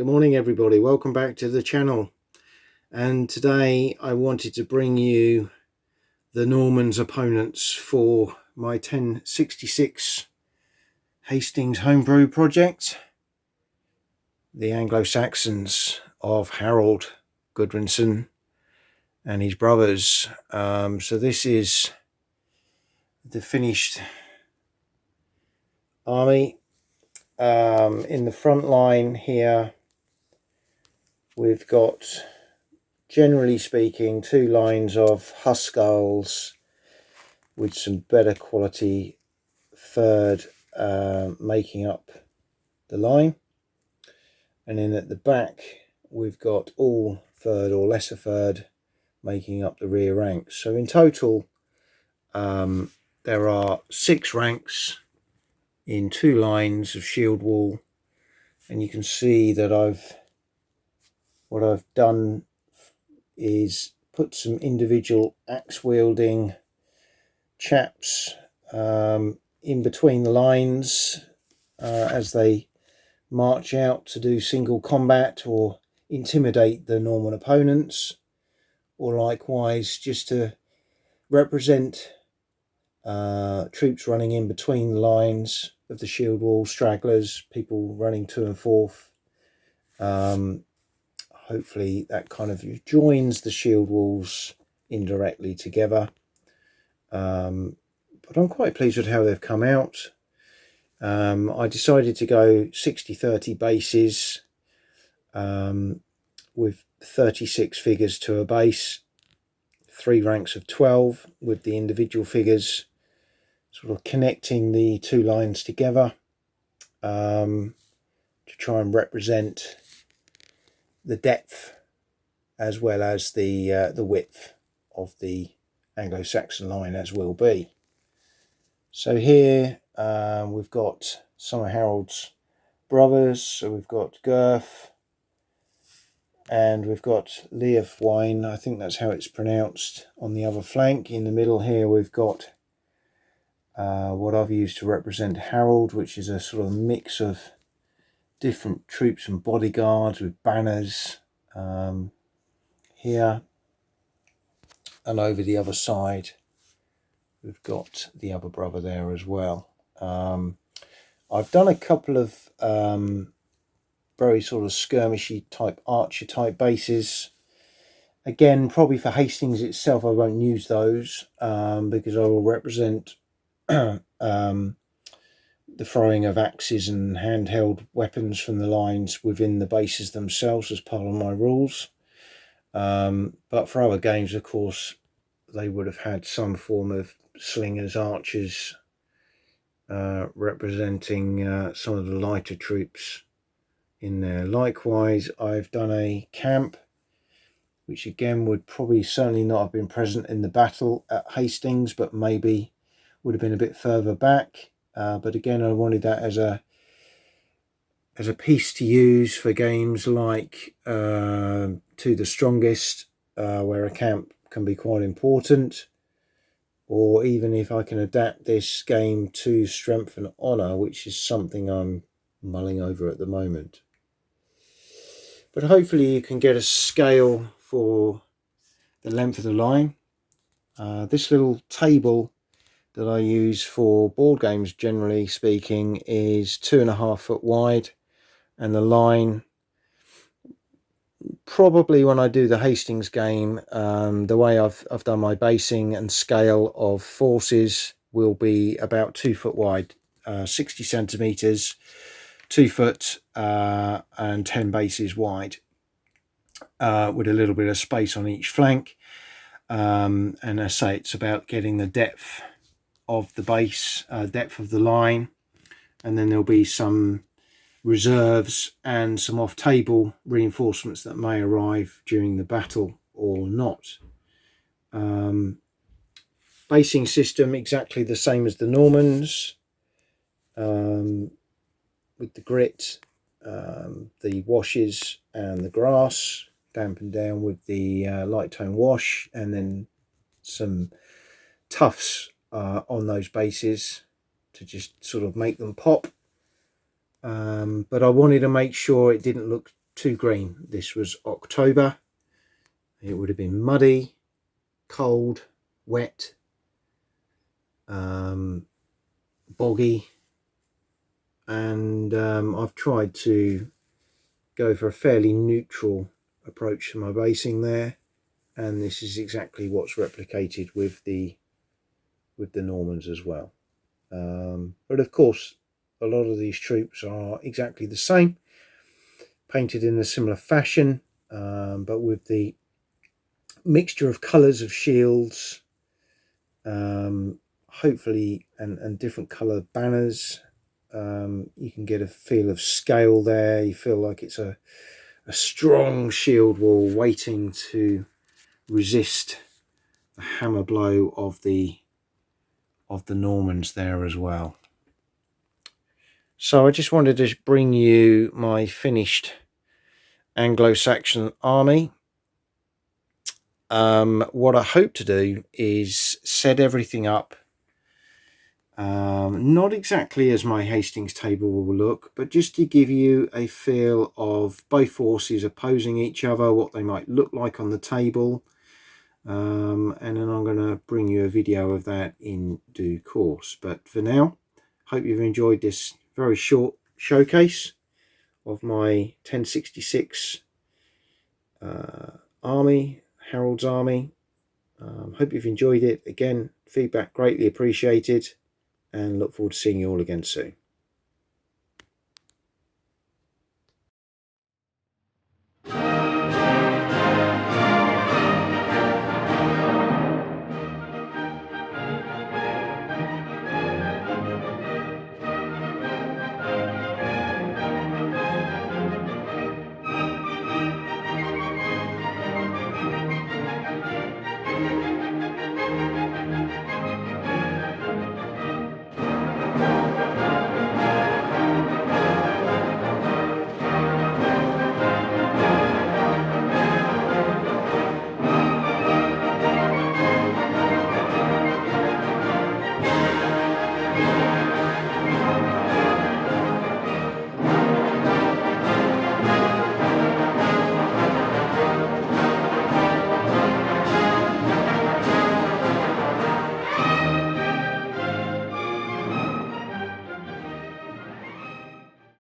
Good morning everybody, welcome back to the channel. And today I wanted to bring you the Normans opponents for my 1066 Hastings Homebrew project, the Anglo-Saxons of Harold Godwinson and his brothers. So this is the finished army. In the front line here we've got, generally speaking, two lines of Huskarls with some better quality furred making up the line, and then at the back we've got all furred or lesser furred making up the rear ranks. So in total there are 6 ranks in 2 lines of shield wall, and you can see that what I've done is put some individual axe wielding chaps in between the lines as they march out to do single combat or intimidate the Norman opponents, or likewise just to represent troops running in between the lines of the shield wall, stragglers, people running to and forth. Hopefully that kind of joins the shield walls indirectly together. But I'm quite pleased with how they've come out. I decided to go 60-30 bases with 36 figures to a base, 3 ranks of 12 with the individual figures sort of connecting the 2 lines together to try and represent the depth as well as the width of the Anglo-Saxon line, as will be. So here we've got some of Harold's brothers. So we've got Gurth and we've got Leofwine, I think that's how it's pronounced, on the other flank. In the middle here we've got what I've used to represent Harold, which is a sort of mix of different troops and bodyguards with banners here, and over the other side we've got the other brother there as well. I've done a couple of very sort of skirmishy type archer type bases. Again, probably for Hastings itself I won't use those because I will represent the throwing of axes and handheld weapons from the lines within the bases themselves as part of my rules. But for other games, of course, they would have had some form of slingers, archers, representing some of the lighter troops in there. Likewise, I've done a camp, which again would probably certainly not have been present in the battle at Hastings, but maybe would have been a bit further back. But again, I wanted that as a piece to use for games like To the Strongest, where a camp can be quite important, or even if I can adapt this game to Strength and Honour, which is something I'm mulling over at the moment. But hopefully you can get a scale for the length of the line. This little table that I use for board games, generally speaking, is 2.5 foot wide, and the line, probably when I do the Hastings game, the way I've done my basing and scale of forces will be about 2 foot wide, 60 centimeters, 2 foot and 10 bases wide, with a little bit of space on each flank. And I say it's about getting the depth of the base, depth of the line, and then there'll be some reserves and some off-table reinforcements that may arrive during the battle or not. Basing system exactly the same as the Normans, with the grit, the washes and the grass dampened down with the light tone wash, and then some tufts on those bases to just sort of make them pop. But I wanted to make sure it didn't look too green. This was October. It would have been muddy, cold, wet, boggy, and I've tried to go for a fairly neutral approach to my basing there, and this is exactly what's replicated with the Normans as well. But of course, a lot of these troops are exactly the same, painted in a similar fashion, but with the mixture of colours of shields, hopefully, and different coloured banners. You can get a feel of scale there. You feel like it's a strong shield wall waiting to resist the hammer blow of the Normans there as well. So I just wanted to bring you my finished Anglo-Saxon army. What I hope to do is set everything up, not exactly as my Hastings table will look, but just to give you a feel of both forces opposing each other, what they might look like on the table, and then I'm going to bring you a video of that in due course. But for now, hope you've enjoyed this very short showcase of my 1066 army, Harold's army. Hope you've enjoyed it. Again, feedback greatly appreciated, and look forward to seeing you all again soon.